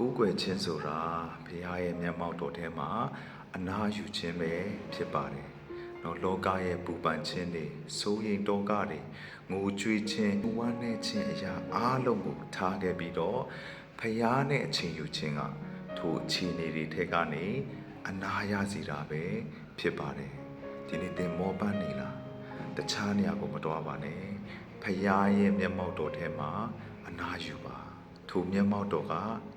ကိုးကွယ်ခြင်းဆိုတာဘုရားရဲ့မျက်မှောက်တော်ထဲမှာအနာယူခြင်းပဲဖြစ်ပါတယ်။နော်လောကရဲ့ပူပန်ခြင်းတွေစိုးရိမ်တောကတွေငိုကြွေးခြင်းဝမ်းနည်းခြင်းအရာအားလုံးကိုထားခဲ့ပြီးတော့ဘုရားနဲ့အချိန်ယူခြင်းကထိုအခြေအနေတွေထက်ကနေအနာရစီတာပဲဖြစ်ပါတယ်။ဒီနေ့သင်မောပန်းနေလားတခြားနေရာကိုမတော်ပါနဲ့ဘုရားရဲ့မျက်မှောက်တော်ထဲမှာအနာယူပါထိုမျက်မှောက်တော်က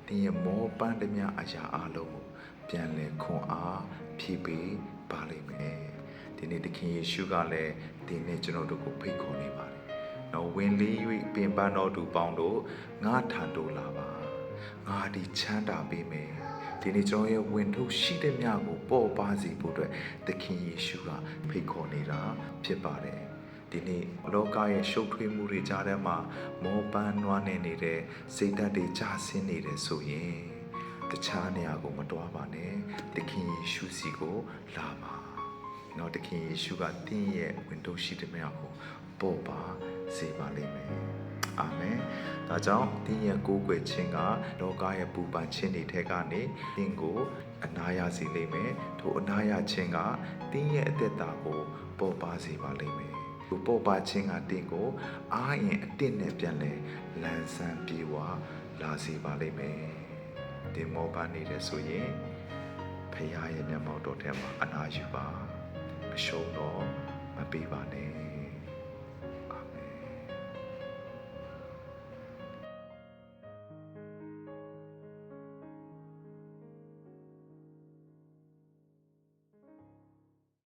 သင်ရဲ့မောပန်းသမျှအရာအလုံးကိုပြန်လည်ခွန်အားဖြည့်ပေးပါလိမ့်မယ်ဒီနေ့သခင်ယေရှုကလည်းဒီနေ့ကျွန်တော်တို့ကိုဖိတ်ခေါ်နေပါတယ်နော်ဝင်လေး၍ပင်ပန်းတော်သူပေါင်းတို့ငါထံသို့လာပါငါဒီချမ်းသာပေးမယ်ဒီနေ့ကျွန်တော်ရဲ့ဝင်ထုတ်ရှိတဲ့မြကိုပေါ်ပါစေဖို့အတွက်သခင်ယေရှုကဖိတ်ခေါ်နေတာဖြစ်ပါတယ်ဒီနေ့လောကရဲ့ရှုပ်ထွေးမှုတွေကြားထဲမှာမောပန်းနွားနေနေတဲ့စိတ်ဓာတ်တွေကျဆင်းနေတယ်ဆိုရင်တခြားနေရာကိုမတွားပါနဲ့သခင်ယေရှုစီကိုလာပါနော်သခင်ယေရှုကသင်ရဲ့ဝင်ထုတ်ရှိတဲ့မြကိုပေါ်ပါစေပါလိမ့်မယ်အာမင်ဒါကြောင့်သင်ရဲ့ကိုးကွယ်ခြင်းကလောကရဲ့ပူပန်ခြင်းတွေထဲကနေသင်ကိုအနာရစေလိမ့်မယ်ထိုအနာရခြင်းကသင်ရဲ့အသက်တာကိုပေါ်ပါစေပါလိမ့်မယ်ပေါ်ပါခြင်းကတင့်ကိုအားရင်အတင့်နဲ့ပြန်လဲလန်းဆန်းပြေဝလာစေပါလိမ့်မယ်။တင်မောပါနေတယ်ဆိုရင်ဖခင်ရဲ့မျက်မှောက်တော်ထဲမှာအနာယူပါအရှုံးတော့မပေးပါနဲ့